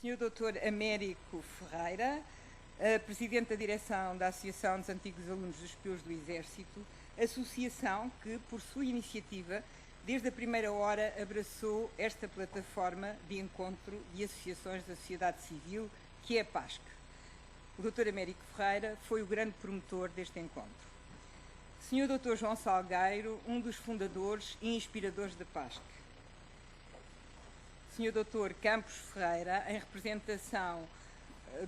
Sr. Dr. Américo Ferreira, Presidente da Direção da Associação dos Antigos Alunos dos Peões do Exército, associação que, por sua iniciativa, desde a primeira hora abraçou esta plataforma de encontro de associações da sociedade civil, que é a PASC. O Dr. Américo Ferreira foi o grande promotor deste encontro. Sr. Dr. João Salgueiro, um dos fundadores e inspiradores da PASC. Sr. Dr. Campos Ferreira, em representação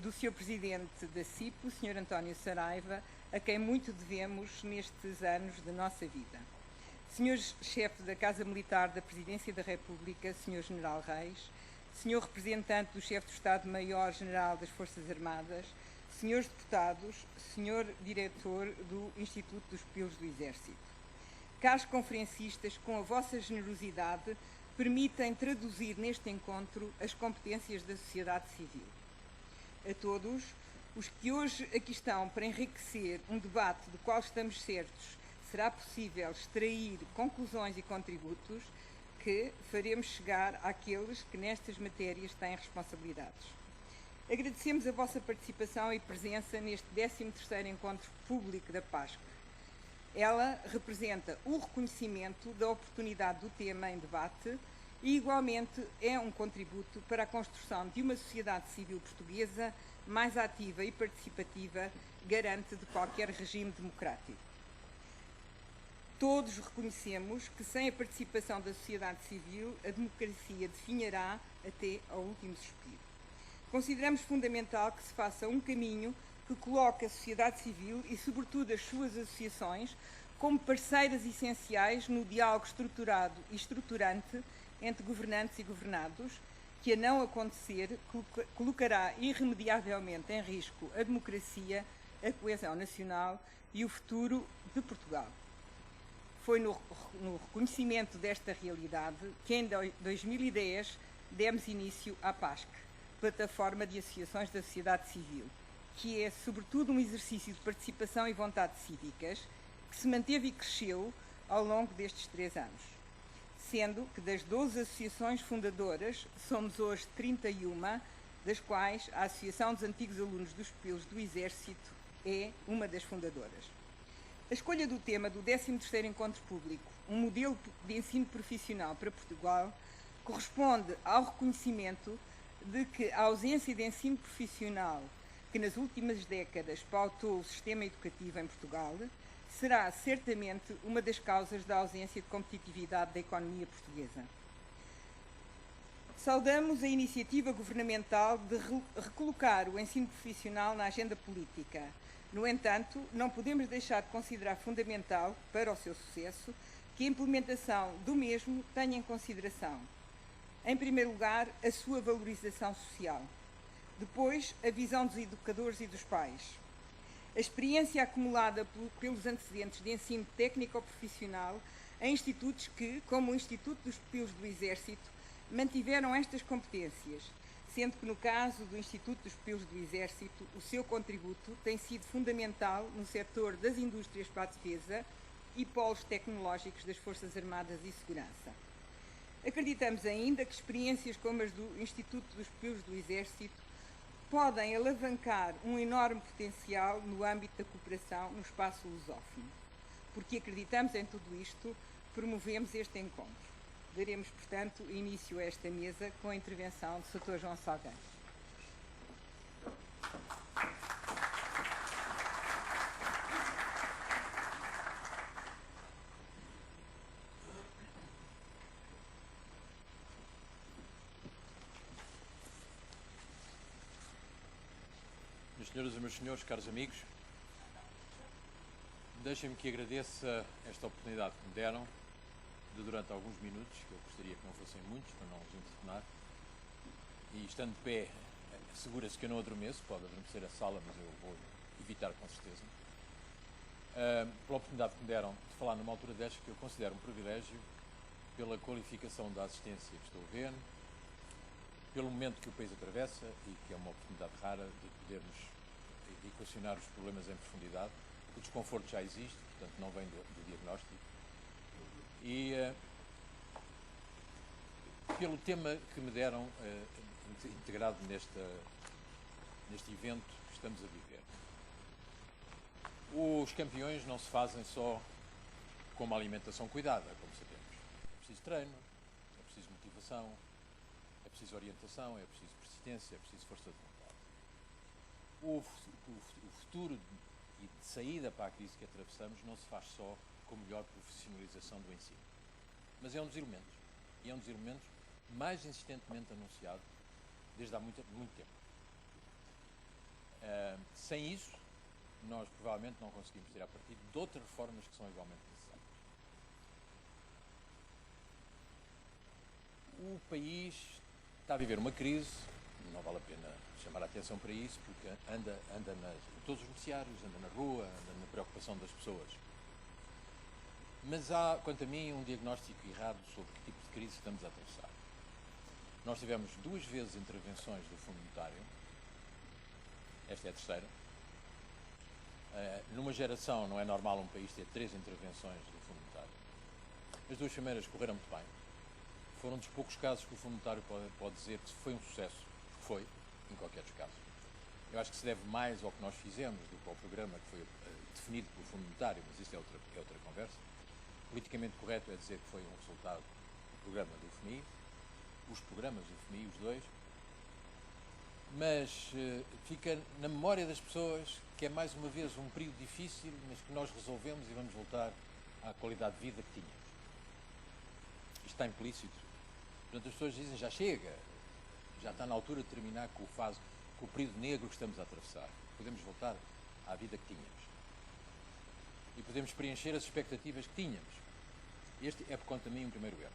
do Sr. Presidente da CIPO, Sr. António Saraiva, a quem muito devemos nestes anos de nossa vida. Sr. Chefe da Casa Militar da Presidência da República, Sr. General Reis, Sr. Representante do Chefe do Estado-Maior-General das Forças Armadas, Srs. Deputados, Sr. Diretor do Instituto dos Peões do Exército. Caros conferencistas, com a vossa generosidade, permitem traduzir neste encontro as competências da sociedade civil. A todos os que hoje aqui estão para enriquecer um debate do qual estamos certos será possível extrair conclusões e contributos que faremos chegar àqueles que nestas matérias têm responsabilidades. Agradecemos a vossa participação e presença neste 13º Encontro Público da PASC. Ela representa o reconhecimento da oportunidade do tema em debate e, igualmente, é um contributo para a construção de uma sociedade civil portuguesa mais ativa e participativa, garante de qualquer regime democrático. Todos reconhecemos que, sem a participação da sociedade civil, a democracia definhará até ao último suspiro. Consideramos fundamental que se faça um caminho que coloque a sociedade civil e, sobretudo, as suas associações como parceiras essenciais no diálogo estruturado e estruturante entre governantes e governados, que, a não acontecer, colocará irremediavelmente em risco a democracia, a coesão nacional e o futuro de Portugal. Foi no reconhecimento desta realidade que, em 2010, demos início à PASC, Plataforma de Associações da Sociedade Civil, que é, sobretudo, um exercício de participação e vontade cívicas que se manteve e cresceu ao longo destes 3 anos. Sendo que das 12 associações fundadoras, somos hoje 31, das quais a Associação dos Antigos Alunos dos Peões do Exército é uma das fundadoras. A escolha do tema do 13º Encontro Público, um modelo de ensino profissional para Portugal, corresponde ao reconhecimento de que a ausência de ensino profissional que nas últimas décadas pautou o sistema educativo em Portugal será certamente uma das causas da ausência de competitividade da economia portuguesa. Saudamos a iniciativa governamental de recolocar o ensino profissional na agenda política. No entanto, não podemos deixar de considerar fundamental, para o seu sucesso, que a implementação do mesmo tenha em consideração, em primeiro lugar, a sua valorização social. Depois, a visão dos educadores e dos pais. A experiência acumulada pelos antecedentes de ensino técnico-profissional em institutos que, como o Instituto dos Peões do Exército, mantiveram estas competências, sendo que, no caso do Instituto dos Peões do Exército, o seu contributo tem sido fundamental no setor das indústrias para a defesa e polos tecnológicos das Forças Armadas e Segurança. Acreditamos ainda que experiências como as do Instituto dos Peões do Exército podem alavancar um enorme potencial no âmbito da cooperação no espaço lusófono. Porque acreditamos em tudo isto, promovemos este encontro. Daremos, portanto, início a esta mesa com a intervenção do Sr. João Salgueiro. Minhas senhoras e meus senhores, caros amigos, deixem-me que agradeça esta oportunidade que me deram de, durante alguns minutos, que eu gostaria que não fossem muitos, para não os internar, e estando de pé, assegura-se que eu não adormeço, pode adormecer a sala, mas eu vou evitar com certeza, pela oportunidade que me deram de falar numa altura desta que eu considero um privilégio, pela qualificação da assistência que estou a ver, pelo momento que o país atravessa e que é uma oportunidade rara de podermos equacionar os problemas em profundidade. O desconforto já existe, portanto não vem do diagnóstico. E pelo tema que me deram integrado neste evento que estamos a viver. Os campeões não se fazem só com uma alimentação cuidada, como sabemos. É preciso treino, é preciso motivação, é preciso orientação, é preciso persistência, é preciso força de vontade. O futuro e de saída para a crise que atravessamos não se faz só com melhor profissionalização do ensino. Mas é um dos elementos. E é um dos elementos mais insistentemente anunciado desde há muito tempo. Sem isso, nós provavelmente não conseguimos tirar partido de outras reformas que são igualmente necessárias. O país está a viver uma crise, não vale a pena chamar a atenção para isso, porque anda em todos os noticiários, anda na rua, anda na preocupação das pessoas. Mas há, quanto a mim, um diagnóstico errado sobre que tipo de crise estamos a atravessar. Nós tivemos 2 vezes intervenções do Fundo Monetário, esta é a terceira. Numa geração não é normal um país ter 3 intervenções do Fundo Monetário. As 2 primeiras correram muito bem. Foram dos poucos casos que o Fundo Monetário pode dizer que foi um sucesso. Foi, em qualquer dos casos. Eu acho que se deve mais ao que nós fizemos do que ao programa que foi definido pelo Fundo Monetário, mas isso é outra conversa. Politicamente correto é dizer que foi um resultado do programa do FMI, os programas do FMI, os 2, mas fica na memória das pessoas que é mais uma vez um período difícil, mas que nós resolvemos e vamos voltar à qualidade de vida que tínhamos. Isto está implícito. Portanto, as pessoas dizem, já chega, já está na altura de terminar com o período negro que estamos a atravessar. Podemos voltar à vida que tínhamos. E podemos preencher as expectativas que tínhamos. Este é, por conta de mim, um primeiro erro.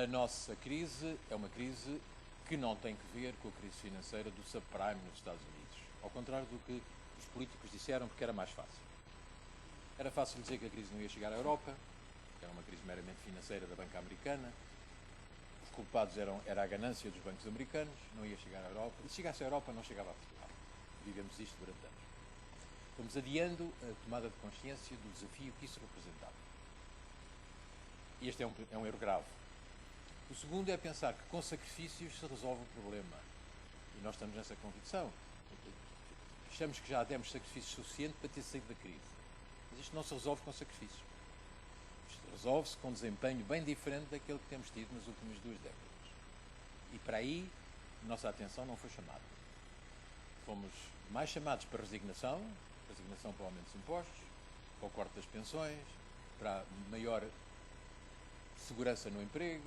A nossa crise é uma crise que não tem que ver com a crise financeira do subprime nos Estados Unidos. Ao contrário do que os políticos disseram, porque era mais fácil. Era fácil dizer que a crise não ia chegar à Europa, que era uma crise meramente financeira da banca americana. Os culpados era a ganância dos bancos americanos, não ia chegar à Europa. E se chegasse à Europa, não chegava a Portugal. Vivemos isto durante anos. Estamos adiando a tomada de consciência do desafio que isso representava. E este é um erro grave. O segundo é pensar que com sacrifícios se resolve o problema. E nós estamos nessa convicção. Achamos que já demos sacrifício suficiente para ter saído da crise. Mas isto não se resolve com sacrifícios. Isto resolve-se com um desempenho bem diferente daquele que temos tido nas últimas 2 décadas. E para aí, a nossa atenção não foi chamada. Fomos mais chamados para resignação para o aumento dos impostos, para o corte das pensões, para maior segurança no emprego,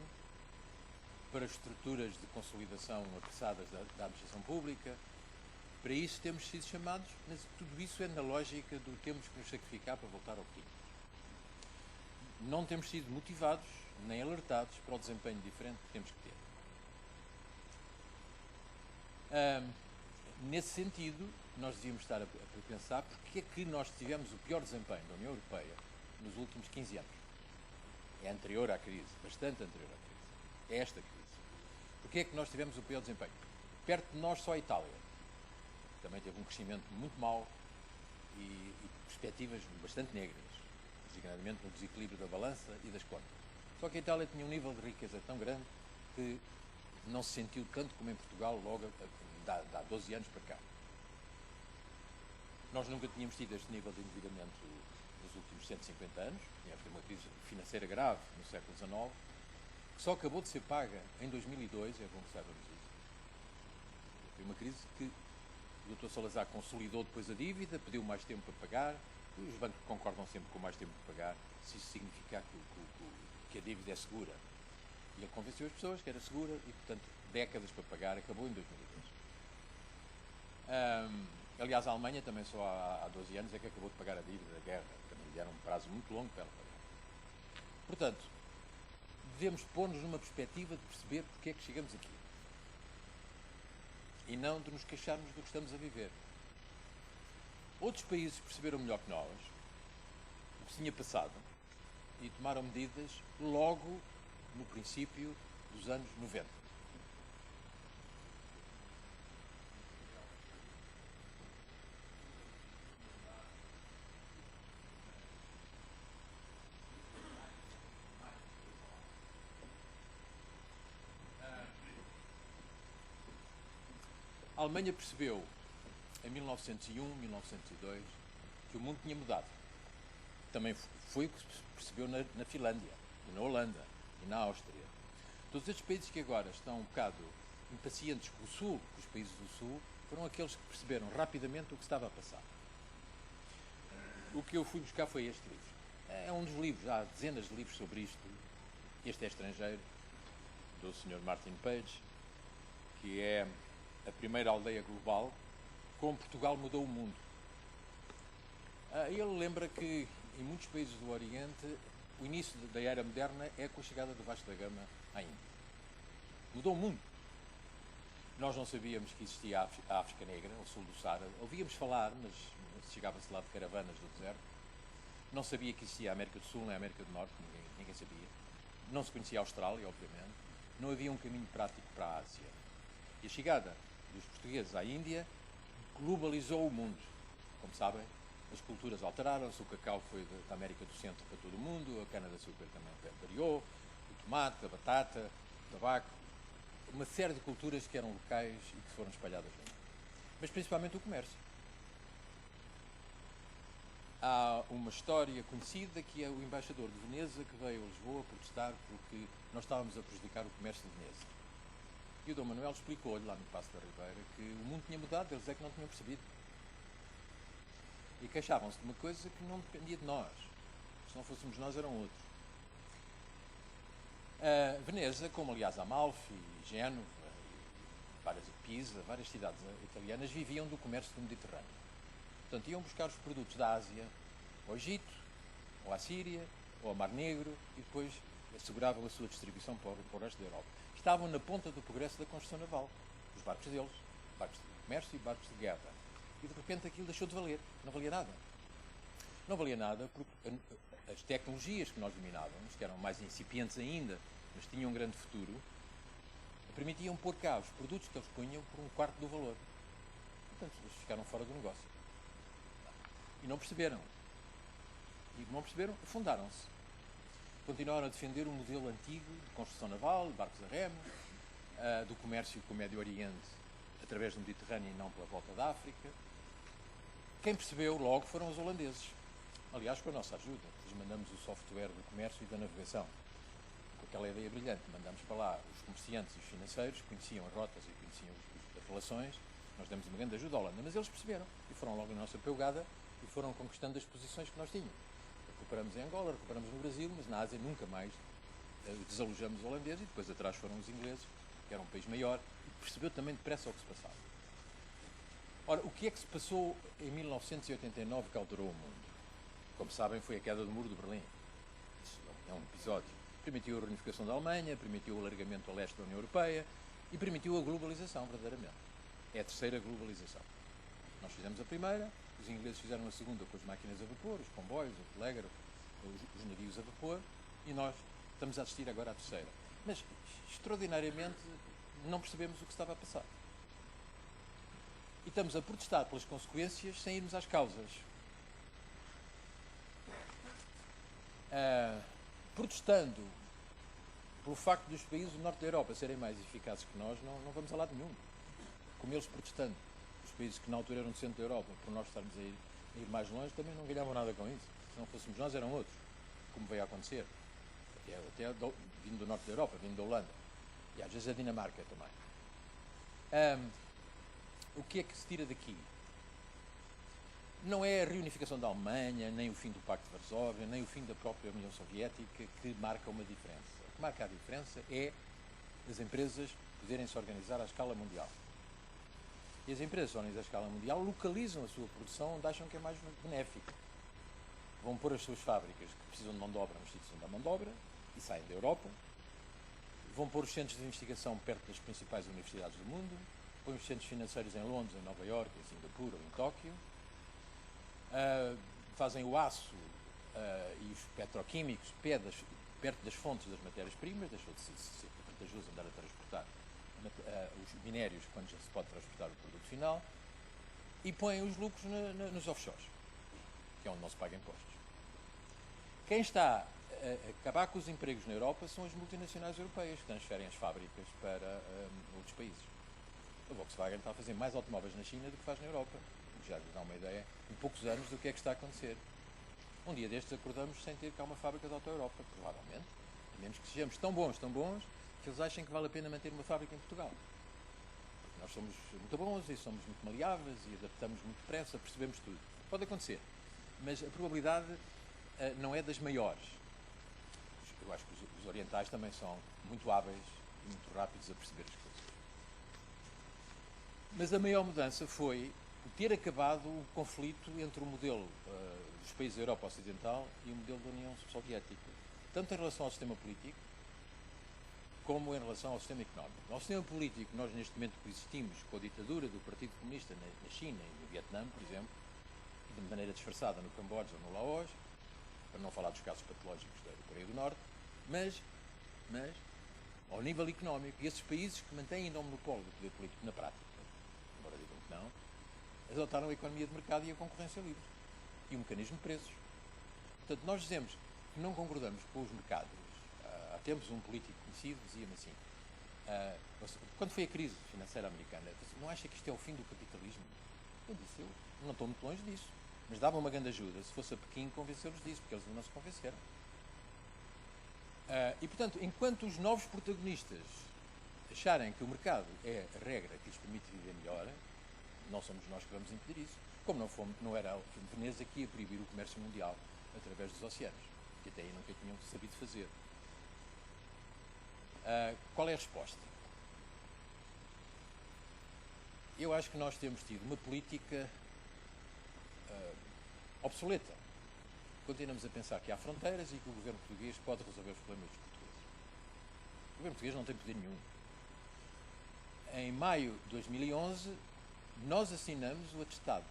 para estruturas de consolidação apressadas da administração pública. Para isso temos sido chamados, mas tudo isso é na lógica do temos que nos sacrificar para voltar ao que tínhamos. Não temos sido motivados nem alertados para o desempenho diferente que temos que ter. Nesse sentido, nós devíamos estar a pensar porque é que nós tivemos o pior desempenho da União Europeia nos últimos 15 anos. É anterior à crise, bastante anterior à crise. É esta crise. Porque é que nós tivemos o pior desempenho? Perto de nós só a Itália. Também teve um crescimento muito mau e perspectivas bastante negras, designadamente no desequilíbrio da balança e das contas. Só que a Itália tinha um nível de riqueza tão grande que não se sentiu tanto como em Portugal logo há 12 anos para cá. Nós nunca tínhamos tido este nível de endividamento nos últimos 150 anos. Tínhamos tido uma crise financeira grave no século XIX, que só acabou de ser paga em 2002, é bom que saibamos isso. Foi uma crise que o Dr. Salazar consolidou depois a dívida, pediu mais tempo para pagar. Os bancos concordam sempre com mais tempo para pagar, se isso significar que a dívida é segura. E ele convenceu as pessoas que era segura e, portanto, décadas para pagar, acabou em 2002. Aliás, a Alemanha também só há 12 anos é que acabou de pagar a dívida da guerra. Também lhe deram um prazo muito longo para ela pagar. Portanto, devemos pôr-nos numa perspectiva de perceber porque é que chegamos aqui. E não de nos queixarmos do que estamos a viver. Outros países perceberam melhor que nós o que se tinha passado e tomaram medidas logo no princípio dos anos 90. A Alemanha percebeu, em 1901, 1902, que o mundo tinha mudado. Também foi o que se percebeu na Finlândia, e na Holanda, e na Áustria. Todos estes países que agora estão um bocado impacientes com o Sul, com os países do Sul, foram aqueles que perceberam rapidamente o que estava a passar. O que eu fui buscar foi este livro. É um dos livros, há dezenas de livros sobre isto. Este é estrangeiro, do Sr. Martin Page, que é a primeira aldeia global, como Portugal mudou o mundo. Ele lembra que em muitos países do Oriente o início da era moderna é com a chegada do Vasco da Gama à Índia. Mudou o mundo. Nós não sabíamos que existia a África Negra, ao sul do Saara. Ouvíamos falar, mas chegava-se lá de caravanas do deserto. Não sabia que existia a América do Sul nem a América do Norte, ninguém sabia. Não se conhecia a Austrália, obviamente. Não havia um caminho prático para a Ásia. E a chegada dos portugueses à Índia globalizou o mundo. Como sabem, as culturas alteraram-se, o cacau foi da América do Centro para todo o mundo, a cana-de-açúcar também variou, o tomate, a batata, o tabaco, uma série de culturas que eram locais e que foram espalhadas no mundo. Mas principalmente o comércio. Há uma história conhecida que é o embaixador de Veneza que veio a Lisboa protestar porque nós estávamos a prejudicar o comércio de Veneza. E o Dom Manuel explicou-lhe lá no Paço da Ribeira que o mundo tinha mudado, eles é que não tinham percebido. E queixavam-se de uma coisa que não dependia de nós. Se não fôssemos nós, eram outros. Veneza, como aliás Amalfi, Génova, Pisa, várias cidades italianas, viviam do comércio do Mediterrâneo. Portanto, iam buscar os produtos da Ásia ao Egito, ou à Síria, ou ao Mar Negro, e depois asseguravam a sua distribuição para o resto da Europa. Estavam na ponta do progresso da construção naval. Os barcos deles, barcos de comércio e barcos de guerra. E de repente aquilo deixou de valer. Não valia nada. Não valia nada porque as tecnologias que nós dominávamos, que eram mais incipientes ainda, mas tinham um grande futuro, permitiam pôr cá os produtos que eles punham por um quarto do valor. Portanto, eles ficaram fora do negócio. E não perceberam. E não perceberam, afundaram-se. Continuaram a defender o modelo antigo de construção naval, de barcos a remo, do comércio com o Médio Oriente através do Mediterrâneo e não pela volta da África. Quem percebeu logo foram os holandeses. Aliás, com a nossa ajuda. Lhes mandamos o software do comércio e da navegação. Com aquela ideia brilhante. Mandamos para lá os comerciantes e os financeiros, que conheciam as rotas e conheciam as relações. Nós demos uma grande ajuda à Holanda, mas eles perceberam. E foram logo na nossa pelgada e foram conquistando as posições que nós tínhamos. Recuperamos em Angola, recuperamos no Brasil, mas na Ásia nunca mais desalojamos os holandeses e depois atrás foram os ingleses, que era um país maior, e percebeu também depressa o que se passava. Ora, o que é que se passou em 1989 que alterou o mundo? Como sabem, foi a queda do Muro de Berlim. Isso é um episódio. Permitiu a reunificação da Alemanha, permitiu o alargamento a leste da União Europeia e permitiu a globalização, verdadeiramente. É a terceira globalização. Nós fizemos a primeira, os ingleses fizeram a segunda com as máquinas a vapor, os comboios, o telégrafo, os navios a vapor, e nós estamos a assistir agora à terceira. Mas, extraordinariamente, não percebemos o que estava a passar. E estamos a protestar pelas consequências sem irmos às causas. Protestando pelo facto dos países do norte da Europa serem mais eficazes que nós, não vamos a lado nenhum. Como eles protestando. Os países que na altura eram do centro da Europa, por nós estarmos a ir mais longe, também não ganhavam nada com isso. Se não fôssemos nós, eram outros. Como veio a acontecer. Até vindo do norte da Europa, vindo da Holanda. E às vezes a Dinamarca também. O que é que se tira daqui? Não é a reunificação da Alemanha, nem o fim do Pacto de Varsóvia, nem o fim da própria União Soviética que marca uma diferença. O que marca a diferença é as empresas poderem se organizar à escala mundial. E as empresas organizadas à escala mundial localizam a sua produção onde acham que é mais benéfico. Vão pôr as suas fábricas que precisam de mão de obra nos sítios onde há mão de obra e saem da Europa. Vão pôr os centros de investigação perto das principais universidades do mundo. Põem os centros financeiros em Londres, em Nova Iorque, em Singapura ou em Tóquio. Fazem o aço e os petroquímicos perto das fontes das matérias-primas, deixou de ser vantajoso andar a transportar os minérios quando já se pode transportar o produto final, e põem os lucros nos offshores, que é onde não se paga impostos. Quem está a acabar com os empregos na Europa são as multinacionais europeias que transferem as fábricas para outros países. A Volkswagen está a fazer mais automóveis na China do que faz na Europa. Já lhes dá uma ideia, em poucos anos, do que é que está a acontecer. Um dia destes acordamos sem ter cá uma fábrica de auto-Europa, provavelmente. A menos que sejamos tão bons, que eles achem que vale a pena manter uma fábrica em Portugal. Porque nós somos muito bons e somos muito maleáveis e adaptamos muito depressa, percebemos tudo. Pode acontecer, mas a probabilidade não é das maiores. Eu acho que os orientais também são muito hábeis e muito rápidos a perceber as coisas. Mas a maior mudança foi ter acabado o conflito entre o modelo dos países da Europa Ocidental e o modelo da União Soviética, tanto em relação ao sistema político como em relação ao sistema económico. No sistema político, nós neste momento coexistimos com a ditadura do Partido Comunista na China e no Vietnã, por exemplo, e de maneira disfarçada no Camboja ou no Laos, para não falar dos casos patológicos da Coreia do Norte, mas ao nível económico, esses países que mantêm ainda o monopólio do poder político na prática, embora digam que não, adotaram a economia de mercado e a concorrência livre e o mecanismo de preços. Portanto, nós dizemos que não concordamos com os mercados. Há tempos um político conhecido dizia-me assim, quando foi a crise financeira americana, disse, não acha que isto é o fim do capitalismo? Eu disse, eu não estou muito longe disso, mas dava uma grande ajuda se fosse a Pequim convencê-los disso, porque eles não se convenceram. E, portanto, enquanto os novos protagonistas acharem que o mercado é a regra que lhes permite viver melhor, não somos nós que vamos impedir isso. Como não era a Veneza que ia proibir o comércio mundial através dos oceanos, que até aí nunca tinham sabido fazer. Qual é a resposta? Eu acho que nós temos tido uma política obsoleta. Continuamos a pensar que há fronteiras e que o governo português pode resolver os problemas dos portugueses. O governo português não tem poder nenhum. Em maio de 2011, nós assinamos o atestado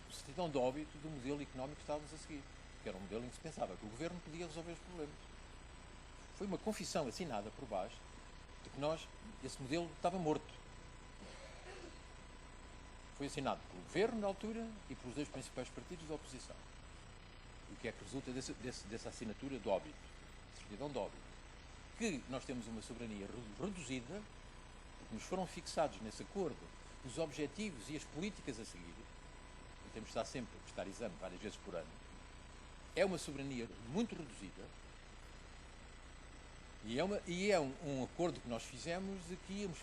de certidão de óbito do modelo económico que estávamos a seguir, que era um modelo em que se pensava que o governo podia resolver os problemas. Foi uma confissão assinada por baixo de que esse modelo estava morto. Foi assinado pelo governo na altura e pelos dois principais partidos da oposição. O que é que resulta dessa assinatura de óbito, de certidão de óbito? Que nós temos uma soberania reduzida, porque nos foram fixados nesse acordo os objetivos e as políticas a seguir, e temos de estar sempre a prestar exame várias vezes por ano, é uma soberania muito reduzida e é um acordo que nós fizemos de que íamos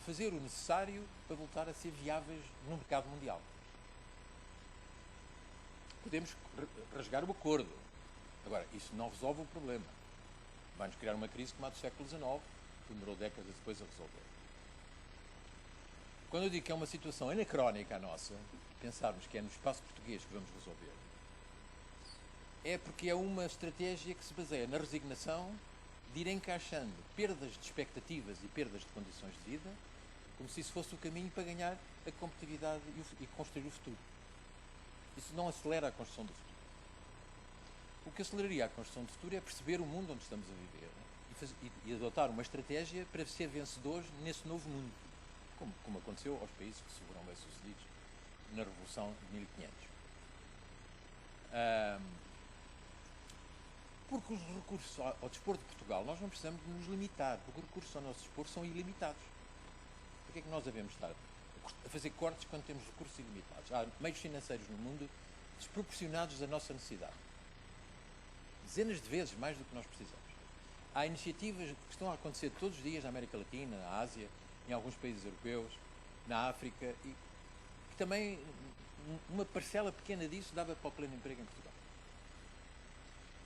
fazer o necessário para voltar a ser viáveis no mercado mundial. Podemos rasgar o acordo. Agora, isso não resolve o problema. Vai-nos criar uma crise como a do século XIX, que demorou décadas depois a resolver. Quando eu digo que é uma situação anacrónica a nossa, pensarmos que é no espaço português que vamos resolver, é porque é uma estratégia que se baseia na resignação de ir encaixando perdas de expectativas e perdas de condições de vida, como se isso fosse o caminho para ganhar a competitividade e construir o futuro. Isso não acelera a construção do futuro. O que aceleraria a construção do futuro é perceber o mundo onde estamos a viver e adotar uma estratégia para ser vencedores nesse novo mundo, como aconteceu aos países que se foram bem-sucedidos na Revolução de 1500. Porque os recursos ao dispor de Portugal, nós não precisamos de nos limitar, porque os recursos ao nosso dispor são ilimitados. Por que é que nós devemos estar a fazer cortes quando temos recursos ilimitados? Há meios financeiros no mundo desproporcionados da nossa necessidade. Dezenas de vezes mais do que nós precisamos. Há iniciativas que estão a acontecer todos os dias na América Latina, na Ásia, em alguns países europeus, na África, e que também uma parcela pequena disso dava para o pleno emprego em Portugal.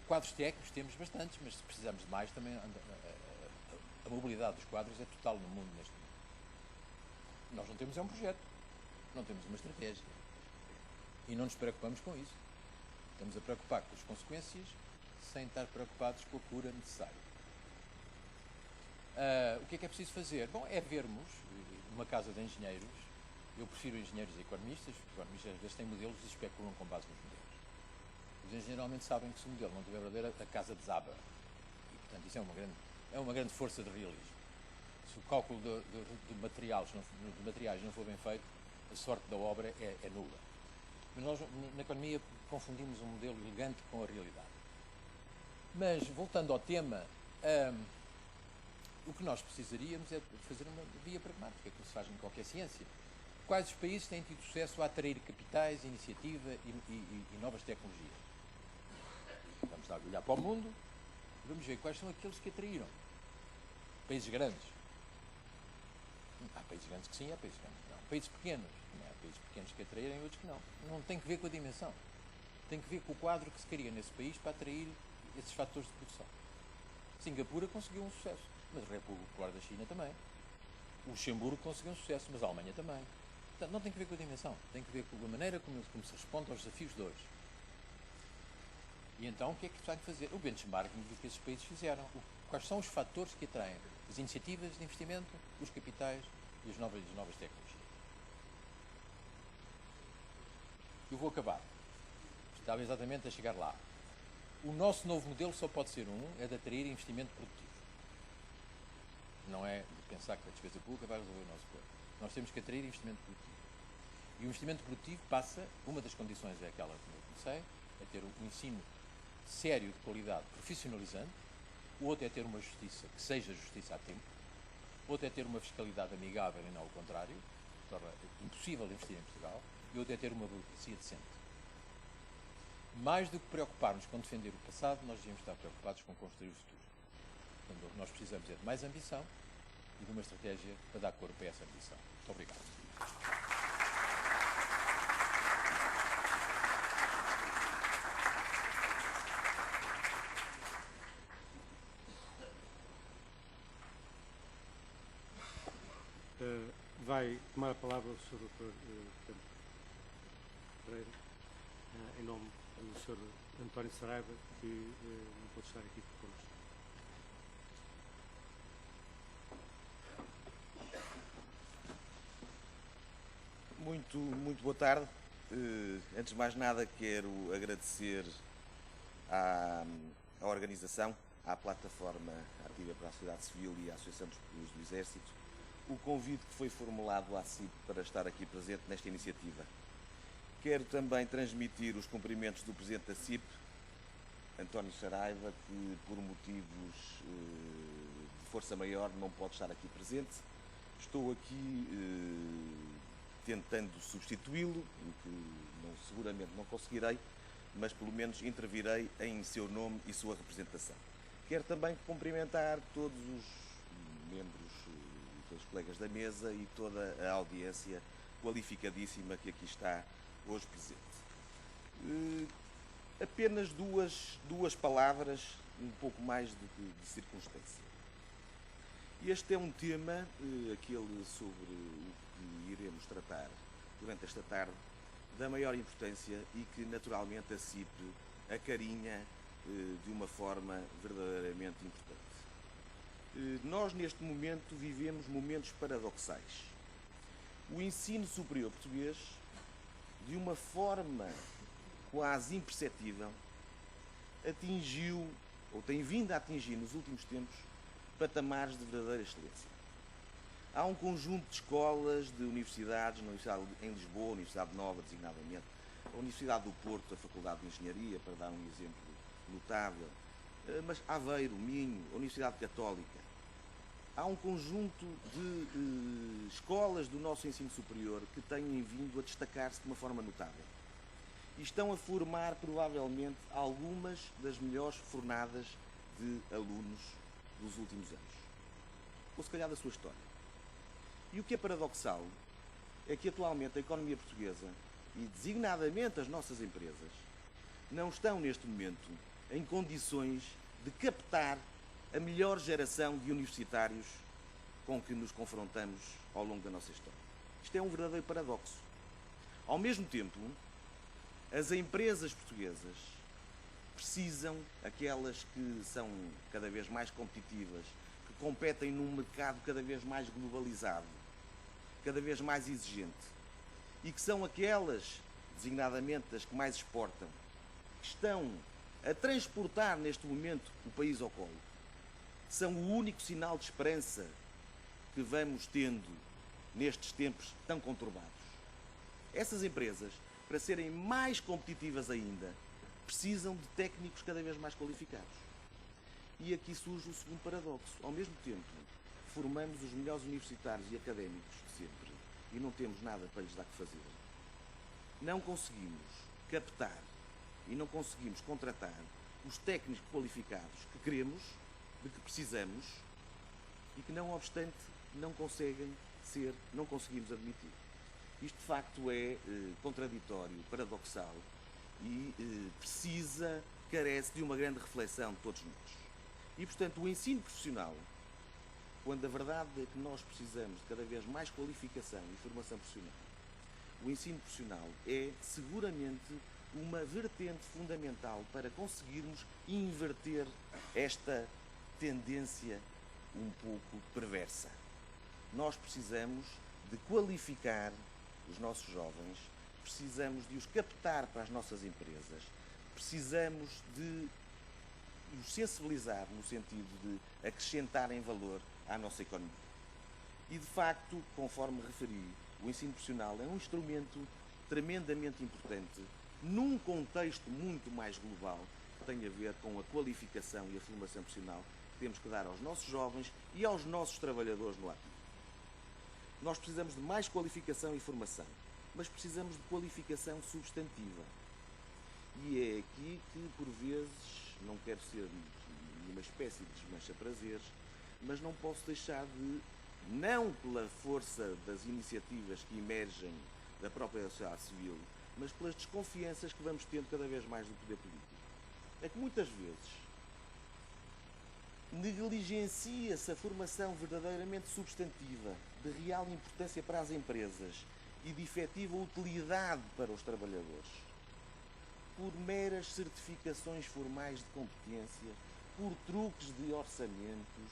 Quadros técnicos temos bastantes, mas se precisamos de mais, também a mobilidade dos quadros é total no mundo neste momento. Nós não temos um projeto, não temos uma estratégia. E não nos preocupamos com isso. Estamos a preocupar com as consequências sem estar preocupados com a cura necessária. O que é preciso fazer? Bom, é vermos uma casa de engenheiros. Eu prefiro engenheiros e economistas, porque os economistas às vezes têm modelos e especulam com base nos modelos. Os engenheiros geralmente sabem que se o modelo não tiver verdadeiro, a casa desaba. E, portanto, isso é uma grande força de realismo. Se o cálculo de materiais não for bem feito, a sorte da obra é nula. Mas nós, na economia, confundimos um modelo elegante com a realidade. Mas, voltando ao tema, O que nós precisaríamos é fazer uma via pragmática, que se faz em qualquer ciência. Quais os países têm tido sucesso a atrair capitais, iniciativa e novas tecnologias? Vamos lá olhar para o mundo e vamos ver quais são aqueles que atraíram. Países grandes. Há países grandes que sim, há países grandes que não. Países pequenos. Há países pequenos que atraírem, outros que não. Não tem que ver com a dimensão. Tem que ver com o quadro que se cria nesse país para atrair esses fatores de produção. Singapura conseguiu um sucesso, mas a República Popular da China também. O Luxemburgo conseguiu um sucesso, mas a Alemanha também. Portanto, não tem que ver com a dimensão, tem que ver com a maneira como se responde aos desafios de hoje. E então, o que é que se vai fazer? O benchmarking do que esses países fizeram. Quais são os fatores que atraem as iniciativas de investimento, os capitais e as novas tecnologias. Eu vou acabar. Estava exatamente a chegar lá. O nosso novo modelo só pode ser é de atrair investimento produtivo. Não é de pensar que a despesa pública vai resolver o nosso problema. Nós temos que atrair investimento produtivo. E o investimento produtivo passa, uma das condições é aquela que eu comecei, é ter um ensino sério, de qualidade, profissionalizante. O outro é ter uma justiça que seja justiça a tempo. O outro é ter uma fiscalidade amigável e não o contrário, que torna impossível investir em Portugal. E o outro é ter uma burocracia decente. Mais do que preocuparmos com defender o passado, nós devíamos estar preocupados com construir o futuro. Portanto, o que nós precisamos é de mais ambição e de uma estratégia para dar corpo a essa ambição. Muito obrigado. Vai tomar a palavra o Sr. Dr. Pereira, em nome do Sr. António Saraiva, que não pode estar aqui connosco. Muito boa tarde. Antes de mais nada, quero agradecer à organização, à plataforma Ativa para a Sociedade Civil e à Associação dos Portugueses do Exército, o convite que foi formulado à CIP para estar aqui presente nesta iniciativa. Quero também transmitir os cumprimentos do Presidente da CIP, António Saraiva, que por motivos de força maior não pode estar aqui presente. Estou aqui tentando substituí-lo, o que seguramente não conseguirei, mas pelo menos intervirei em seu nome e sua representação. Quero também cumprimentar todos os membros, todos os colegas da mesa e toda a audiência qualificadíssima que aqui está hoje presente. Apenas duas palavras, um pouco mais de circunstância. Este é um tema, aquele sobre o que iremos tratar durante esta tarde, da maior importância e que naturalmente a CIP acarinha de uma forma verdadeiramente importante. Nós neste momento vivemos momentos paradoxais. O ensino superior português, de uma forma quase imperceptível, atingiu, ou tem vindo a atingir nos últimos tempos, patamares de verdadeira excelência. Há um conjunto de escolas, de universidades, na Universidade em Lisboa, a Universidade Nova, designadamente, a Universidade do Porto, a Faculdade de Engenharia, para dar um exemplo notável, mas Aveiro, Minho, a Universidade Católica. Há um conjunto de escolas do nosso ensino superior que têm vindo a destacar-se de uma forma notável. E estão a formar, provavelmente, algumas das melhores fornadas de alunos dos últimos anos. Ou se calhar da sua história. E o que é paradoxal é que atualmente a economia portuguesa, e designadamente as nossas empresas, não estão neste momento em condições de captar a melhor geração de universitários com que nos confrontamos ao longo da nossa história. Isto é um verdadeiro paradoxo. Ao mesmo tempo, as empresas portuguesas precisam, aquelas que são cada vez mais competitivas, que competem num mercado cada vez mais globalizado, cada vez mais exigente, e que são aquelas, designadamente as que mais exportam, que estão a transportar neste momento o país ao colo, são o único sinal de esperança que vamos tendo nestes tempos tão conturbados. Essas empresas, para serem mais competitivas ainda, precisam de técnicos cada vez mais qualificados. E aqui surge o segundo paradoxo. Ao mesmo tempo formamos os melhores universitários e académicos de sempre e não temos nada para lhes dar que fazer, não conseguimos captar e não conseguimos contratar os técnicos qualificados que queremos, de que precisamos e que, não obstante, não conseguimos admitir. Isto de facto é contraditório, paradoxal e carece de uma grande reflexão de todos nós. E, portanto, o ensino profissional, quando a verdade é que nós precisamos de cada vez mais qualificação e formação profissional, o ensino profissional é seguramente uma vertente fundamental para conseguirmos inverter esta tendência um pouco perversa. Nós precisamos de qualificar os nossos jovens, precisamos de os captar para as nossas empresas, precisamos de os sensibilizar no sentido de acrescentarem valor à nossa economia. E, de facto, conforme referi, o ensino profissional é um instrumento tremendamente importante num contexto muito mais global que tem a ver com a qualificação e a formação profissional que temos que dar aos nossos jovens e aos nossos trabalhadores no ativo. Nós precisamos de mais qualificação e formação, mas precisamos de qualificação substantiva. E é aqui que, por vezes, não quero ser uma espécie de desmancha-prazeres, mas não posso deixar de, não pela força das iniciativas que emergem da própria sociedade civil, mas pelas desconfianças que vamos tendo cada vez mais do poder político. É que muitas vezes negligencia-se a formação verdadeiramente substantiva, de real importância para as empresas e de efetiva utilidade para os trabalhadores, por meras certificações formais de competência, por truques de orçamentos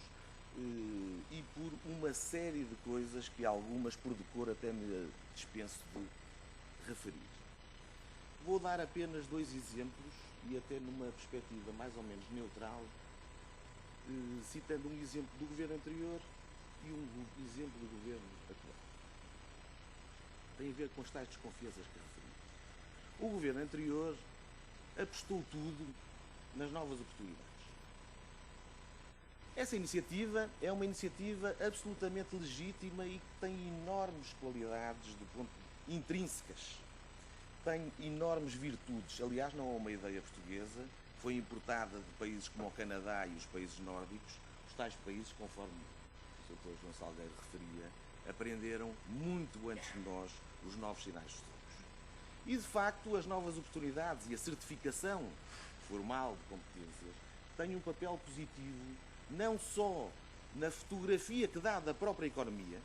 e por uma série de coisas que algumas, por decor, até me dispenso de referir. Vou dar apenas 2 exemplos e até numa perspectiva mais ou menos neutral, citando um exemplo do governo anterior e um exemplo do governo atual. Tem a ver com as tais desconfianças que referi. O governo anterior apostou tudo nas novas oportunidades. Essa iniciativa é uma iniciativa absolutamente legítima e que tem enormes qualidades intrínsecas, tem enormes virtudes. Aliás, não é uma ideia portuguesa, foi importada de países como o Canadá e os países nórdicos. Os tais países, conforme o Sr. João Salgueiro referia, aprenderam muito antes de nós os novos sinais dos tempos. E, de facto, as novas oportunidades e a certificação formal de competências têm um papel positivo não só na fotografia que dá da própria economia,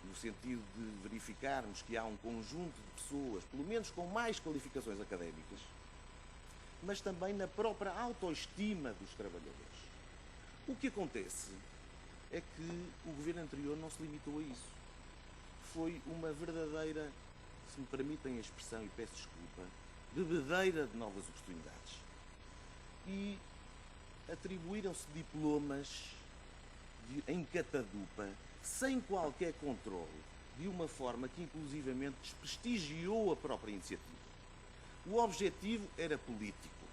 no sentido de verificarmos que há um conjunto de pessoas, pelo menos com mais qualificações académicas, mas também na própria autoestima dos trabalhadores. O que acontece é que o governo anterior não se limitou a isso. Foi uma verdadeira, se me permitem a expressão e peço desculpa, bebedeira de novas oportunidades. E atribuíram-se diplomas em catadupa, sem qualquer controle, de uma forma que inclusivamente desprestigiou a própria iniciativa. O objetivo era político,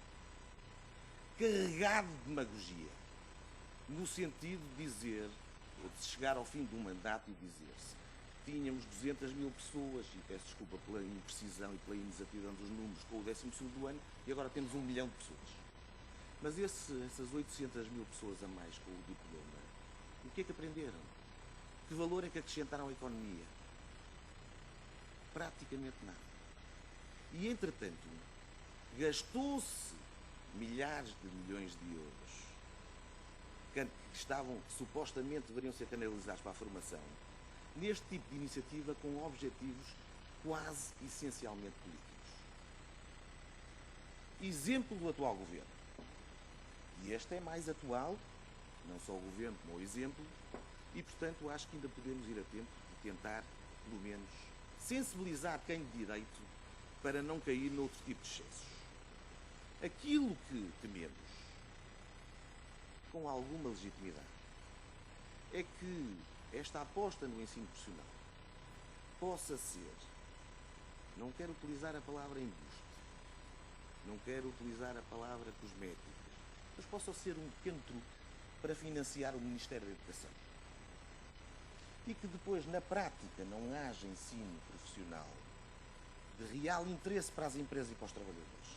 carregado de demagogia, no sentido de dizer, ou de chegar ao fim de um mandato e dizer-se, tínhamos 200 mil pessoas, e peço desculpa pela imprecisão e pela inexatidão dos números, com o 12º do ano, e agora temos 1 milhão de pessoas. Mas essas 800 mil pessoas a mais com o diploma, o que é que aprenderam? Que valor é que acrescentaram à economia? Praticamente nada. E, entretanto, gastou-se milhares de milhões de euros que supostamente deveriam ser canalizados para a formação, neste tipo de iniciativa com objetivos quase essencialmente políticos. Exemplo do atual governo. E este é mais atual, não só o governo como o exemplo, e portanto acho que ainda podemos ir a tempo de tentar, pelo menos, sensibilizar quem de direito para não cair noutro tipo de excessos. Aquilo que tememos, com alguma legitimidade, é que esta aposta no ensino profissional possa ser, não quero utilizar a palavra embuste, não quero utilizar a palavra cosmética, mas possa ser um pequeno truque para financiar o Ministério da Educação. e que depois, na prática, não haja ensino profissional de real interesse para as empresas e para os trabalhadores,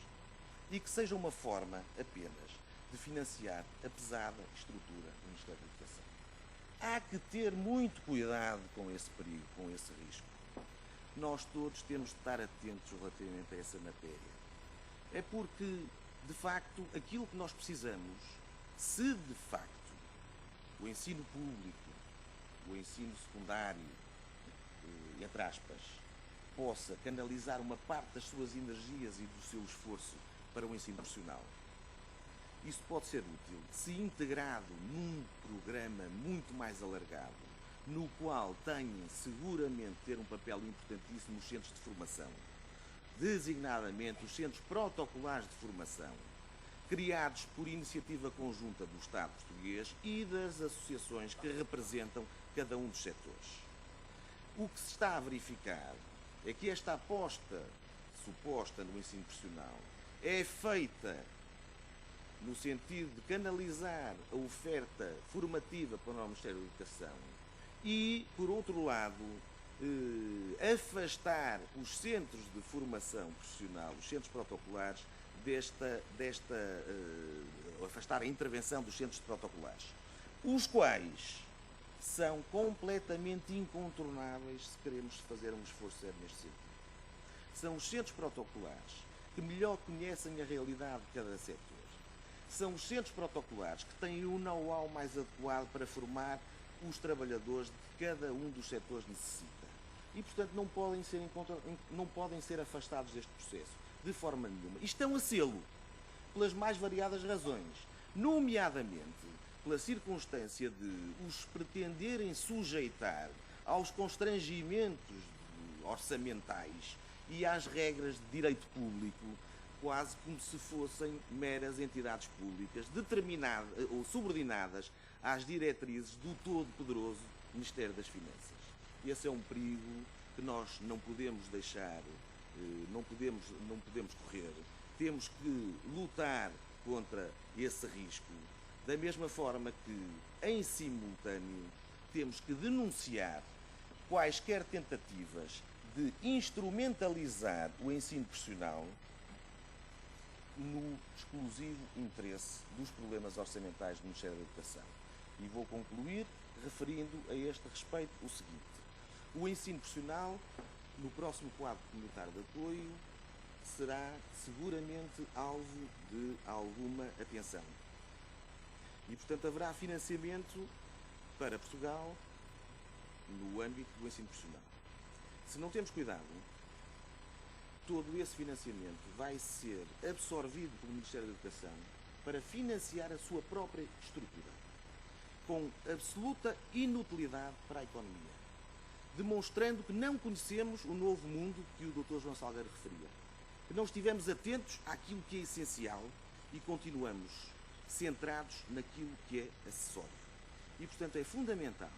e que seja uma forma apenas de financiar a pesada estrutura do Ministério da Educação. Há que ter muito cuidado com esse perigo, com esse risco. Nós todos temos de estar atentos relativamente a essa matéria. É porque, de facto, aquilo que nós precisamos, se de facto o ensino público, o ensino secundário, entre aspas, possa canalizar uma parte das suas energias e do seu esforço para o ensino profissional, isso pode ser útil se integrado num programa muito mais alargado, no qual tem seguramente ter um papel importantíssimo os centros de formação, designadamente os centros protocolares de formação, criados por iniciativa conjunta do Estado português e das associações que representam cada um dos setores. O que se está a verificar é que esta aposta suposta no ensino profissional é feita no sentido de canalizar a oferta formativa para o Ministério da Educação e, por outro lado, afastar os centros de formação profissional, os centros protocolares, afastar a intervenção dos centros protocolares, os quais são completamente incontornáveis se queremos fazer um esforço sério neste sentido. São os centros protocolares que melhor conhecem a realidade de cada setor. São os centros protocolares que têm o know-how mais adequado para formar os trabalhadores de cada um dos setores necessita. E, portanto, não podem ser afastados deste processo, de forma nenhuma. E estão a sê-lo pelas mais variadas razões, nomeadamente pela circunstância de os pretenderem sujeitar aos constrangimentos orçamentais e às regras de direito público, quase como se fossem meras entidades públicas determinadas ou subordinadas às diretrizes do todo-poderoso Ministério das Finanças. Esse é um perigo que nós não podemos deixar, não podemos correr. Temos que lutar contra esse risco, da mesma forma que, em simultâneo, temos que denunciar quaisquer tentativas de instrumentalizar o ensino profissional no exclusivo interesse dos problemas orçamentais do Ministério da Educação. E vou concluir referindo a este respeito o seguinte: o ensino profissional, no próximo quadro comunitário de apoio, será seguramente alvo de alguma atenção. E, portanto, haverá financiamento para Portugal no âmbito do ensino profissional. Se não temos cuidado, todo esse financiamento vai ser absorvido pelo Ministério da Educação para financiar a sua própria estrutura, com absoluta inutilidade para a economia, demonstrando que não conhecemos o novo mundo que o Dr. João Salgueiro referia, que não estivemos atentos àquilo que é essencial e continuamos centrados naquilo que é acessório. E, portanto, é fundamental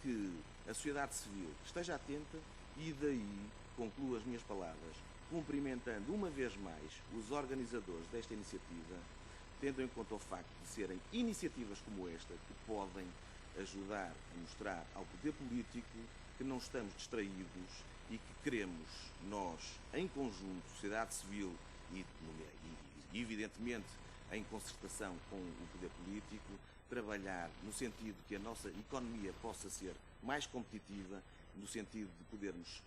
que a sociedade civil esteja atenta e daí concluo as minhas palavras cumprimentando uma vez mais os organizadores desta iniciativa, tendo em conta o facto de serem iniciativas como esta que podem ajudar a mostrar ao poder político que não estamos distraídos e que queremos nós, em conjunto, sociedade civil e evidentemente em concertação com o poder político, trabalhar no sentido que a nossa economia possa ser mais competitiva, no sentido de podermos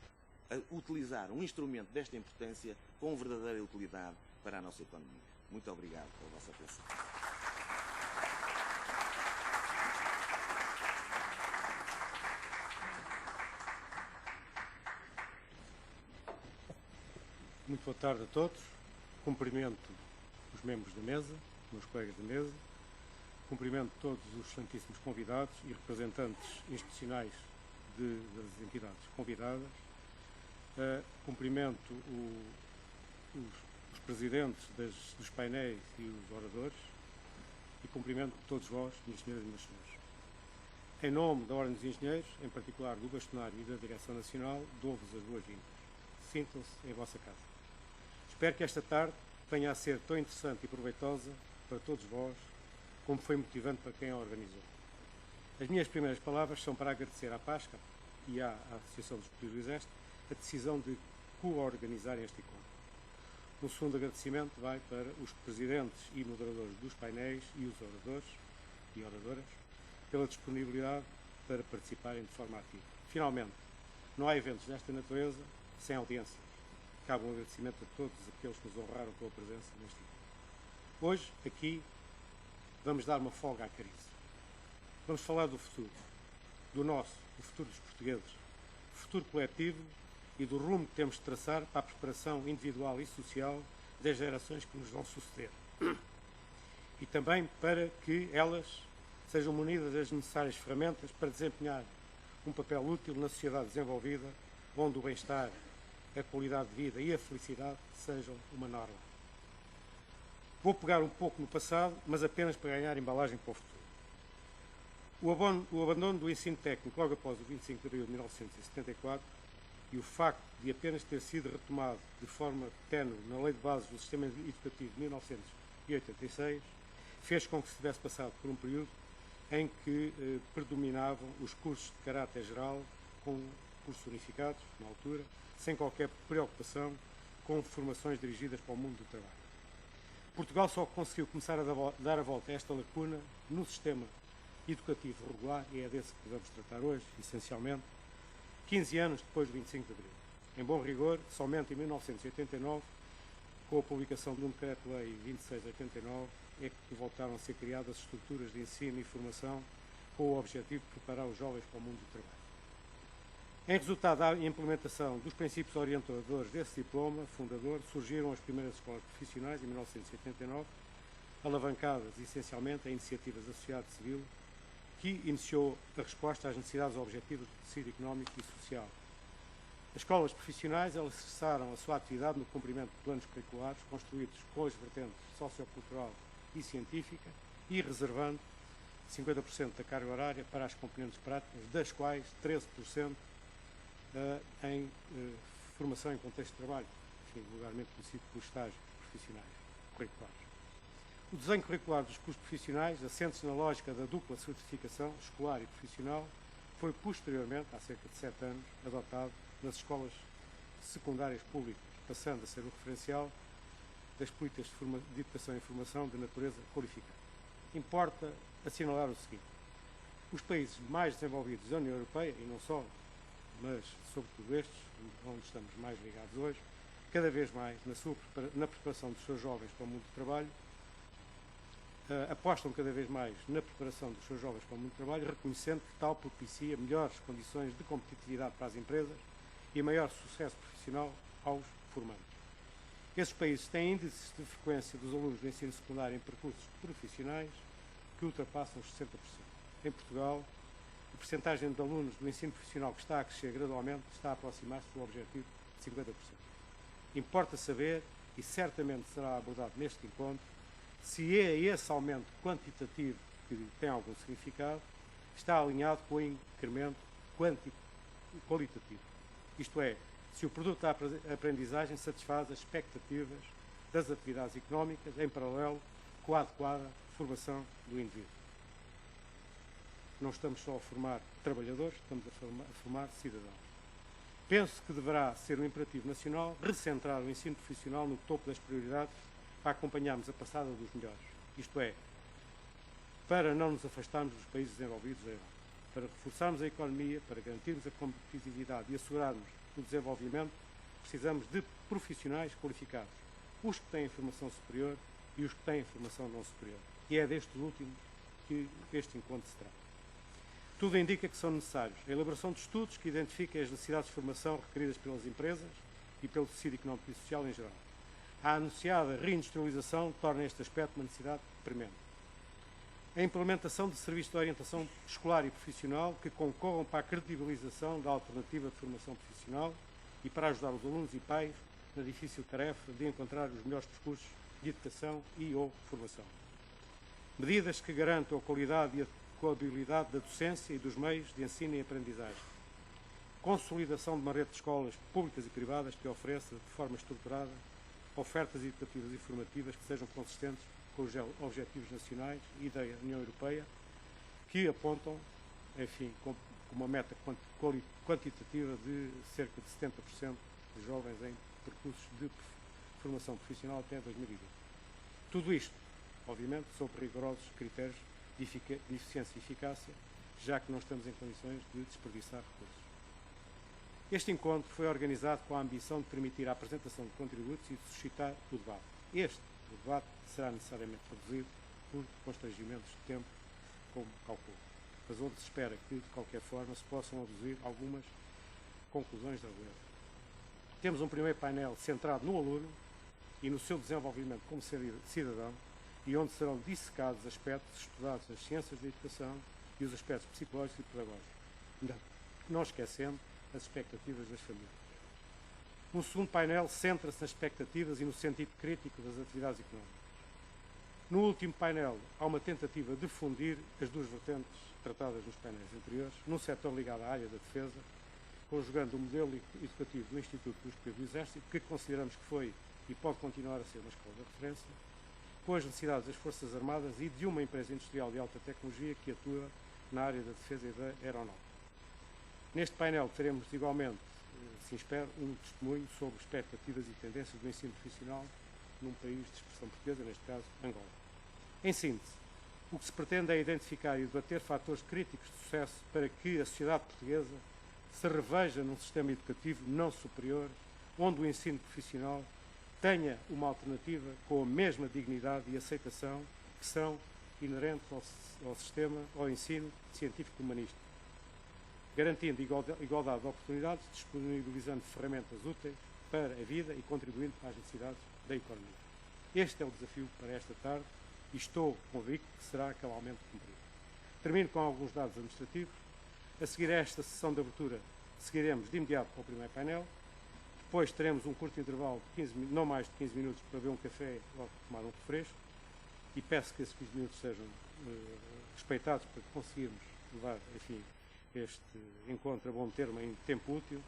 utilizar um instrumento desta importância com verdadeira utilidade para a nossa economia. Muito obrigado pela vossa atenção. Muito boa tarde a todos. Cumprimento os membros da mesa, meus colegas da mesa. Cumprimento todos os excelentíssimos convidados e representantes institucionais das entidades convidadas. Cumprimento os presidentes dos painéis e os oradores e cumprimento todos vós, minhas senhoras e meus senhores. Em nome da Ordem dos Engenheiros, em particular do Bastonário e da Direção Nacional, dou-vos as boas-vindas. Sintam-se em vossa casa. Espero que esta tarde venha a ser tão interessante e proveitosa para todos vós, como foi motivante para quem a organizou. As minhas primeiras palavras são para agradecer à PASCA e à Associação dos Pupilhos do Exército a decisão de co-organizar este encontro. Um segundo agradecimento vai para os presidentes e moderadores dos painéis e os oradores e oradoras pela disponibilidade para participarem de forma ativa. Finalmente, não há eventos desta natureza sem audiências. Cabe um agradecimento a todos aqueles que nos honraram pela presença neste encontro. Hoje, aqui, vamos dar uma folga à crise. Vamos falar do futuro, do nosso, do futuro dos portugueses, do futuro coletivo e do rumo que temos de traçar para a preparação individual e social das gerações que nos vão suceder. E também para que elas sejam munidas das necessárias ferramentas para desempenhar um papel útil na sociedade desenvolvida, onde o bem-estar, a qualidade de vida e a felicidade sejam uma norma. Vou pegar um pouco no passado, mas apenas para ganhar embalagem para o futuro. O abandono do ensino técnico logo após o 25 de abril de 1974 e o facto de apenas ter sido retomado de forma ténue na Lei de Bases do Sistema Educativo de 1986 fez com que se tivesse passado por um período em que predominavam os cursos de caráter geral, com cursos unificados, na altura, sem qualquer preocupação com formações dirigidas para o mundo do trabalho. Portugal só conseguiu começar a dar a volta a esta lacuna no sistema educativo regular, e é desse que vamos tratar hoje, essencialmente, 15 anos depois do 25 de abril. Em bom rigor, somente em 1989, com a publicação de um decreto-lei 2689, é que voltaram a ser criadas estruturas de ensino e formação com o objetivo de preparar os jovens para o mundo do trabalho. Em resultado da implementação dos princípios orientadores desse diploma fundador, surgiram as primeiras escolas profissionais em 1989, alavancadas essencialmente a iniciativas da sociedade civil, que iniciou a resposta às necessidades objetivas do tecido económico e social. As escolas profissionais alicerçaram a sua atividade no cumprimento de planos curriculares construídos com as vertentes sociocultural e científica e reservando 50% da carga horária para as componentes práticas, das quais 13% em formação em contexto de trabalho, enfim, vulgarmente conhecido por estágios profissionais curriculares. O desenho curricular dos cursos profissionais, assente-se na lógica da dupla certificação escolar e profissional, foi posteriormente, há cerca de 7 anos, adotado nas escolas secundárias públicas, passando a ser o referencial das políticas de educação e formação de natureza qualificada. Importa assinalar o seguinte: os países mais desenvolvidos da União Europeia, e não só, mas sobretudo estes, onde estamos mais ligados hoje, cada vez mais na preparação dos seus jovens para o mundo do trabalho, apostam cada vez mais na preparação dos seus jovens para o mundo do trabalho, reconhecendo que tal propicia melhores condições de competitividade para as empresas e maior sucesso profissional aos formandos. Esses países têm índices de frequência dos alunos do ensino secundário em percursos profissionais que ultrapassam os 60%. Em Portugal, a percentagem de alunos do ensino profissional que está a crescer gradualmente está a aproximar-se do objetivo de 50%. Importa saber, e certamente será abordado neste encontro, se é esse aumento quantitativo que tem algum significado, está alinhado com o incremento qualitativo. Isto é, se o produto da aprendizagem satisfaz as expectativas das atividades económicas em paralelo com a adequada formação do indivíduo. Não estamos só a formar trabalhadores, estamos a formar cidadãos. Penso que deverá ser um imperativo nacional recentrar o ensino profissional no topo das prioridades para acompanharmos a passada dos melhores. Isto é, para não nos afastarmos dos países desenvolvidos da Europa, para reforçarmos a economia, para garantirmos a competitividade e assegurarmos o desenvolvimento, precisamos de profissionais qualificados, os que têm formação superior e os que têm formação não superior. E é destes últimos que este encontro se trata. Tudo indica que são necessários a elaboração de estudos que identifiquem as necessidades de formação requeridas pelas empresas e pelo tecido económico e social em geral. A anunciada reindustrialização torna este aspecto uma necessidade premente. A implementação de serviços de orientação escolar e profissional que concorram para a credibilização da alternativa de formação profissional e para ajudar os alunos e pais na difícil tarefa de encontrar os melhores percursos de educação e ou formação. Medidas que garantam a qualidade e a adequabilidade da docência e dos meios de ensino e aprendizagem. Consolidação de uma rede de escolas públicas e privadas que ofereça de forma estruturada ofertas educativas e formativas que sejam consistentes com os objetivos nacionais e da União Europeia, que apontam enfim, com uma meta quantitativa de cerca de 70% de jovens em percursos de formação profissional até 2020. Tudo isto, obviamente, sob rigorosos critérios de eficiência e eficácia, já que não estamos em condições de desperdiçar recursos. Este encontro foi organizado com a ambição de permitir a apresentação de contributos e de suscitar o debate. O debate será necessariamente reduzido por constrangimentos de tempo, como calculo, mas onde se espera que, de qualquer forma, se possam aduzir algumas conclusões da relevo. Temos um primeiro painel centrado no aluno e no seu desenvolvimento como cidadão, e onde serão dissecados aspectos estudados nas ciências da educação e os aspectos psicológicos e pedagógicos, não esquecendo as expectativas das famílias. Um segundo painel centra-se nas expectativas e no sentido crítico das atividades económicas. No último painel, há uma tentativa de fundir as duas vertentes tratadas nos painéis anteriores, num setor ligado à área da defesa, conjugando o modelo educativo do Instituto Superior do Exército, que consideramos que foi e pode continuar a ser uma escola de referência, com as necessidades das Forças Armadas e de uma empresa industrial de alta tecnologia que atua na área da defesa e da aeronáutica. Neste painel teremos igualmente, se espera, um testemunho sobre expectativas e tendências do ensino profissional num país de expressão portuguesa, neste caso, Angola. Em síntese, o que se pretende é identificar e debater fatores críticos de sucesso para que a sociedade portuguesa se reveja num sistema educativo não superior, onde o ensino profissional tenha uma alternativa com a mesma dignidade e aceitação que são inerentes ao sistema, ao ensino científico-humanístico, garantindo igualdade de oportunidades, disponibilizando ferramentas úteis para a vida e contribuindo para as necessidades da economia. Este é o desafio para esta tarde e estou convicto que será cabalmente cumprido. Termino com alguns dados administrativos. A seguir a esta sessão de abertura, seguiremos de imediato para o primeiro painel. Depois teremos um curto intervalo de não mais de 15 minutos para beber um café ou tomar um refresco. E peço que esses 15 minutos sejam respeitados para conseguirmos levar, enfim, este encontro a bom termo em tempo útil.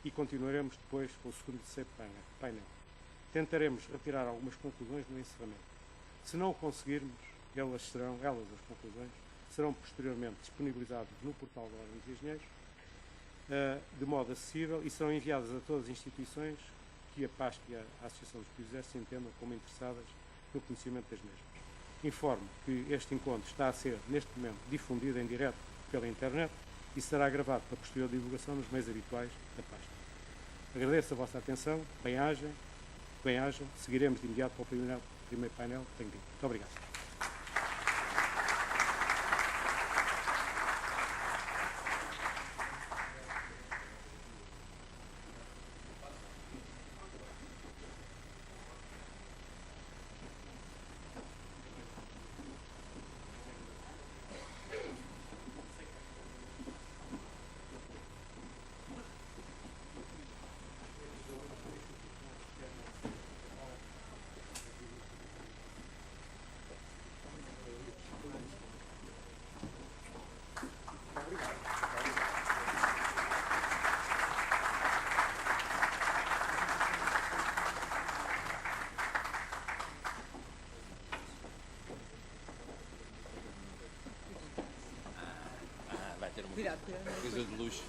E continuaremos depois com o segundo e terceiro painel. Tentaremos retirar algumas conclusões no encerramento. Se não o conseguirmos, elas as conclusões, serão posteriormente disponibilizadas no portal da Ordem dos Engenheiros, de modo acessível, e serão enviadas a todas as instituições que a PASC e a Associação dos Estudantes se entendam como interessadas no conhecimento das mesmas. Informo que este encontro está a ser, neste momento, difundido em direto pela internet e será gravado para posterior divulgação nos meios habituais da PASC. Agradeço a vossa atenção, bem-ajam, seguiremos de imediato para o primeiro painel. Tenho dito. Muito obrigado. Vai ter uma coisa de luxo.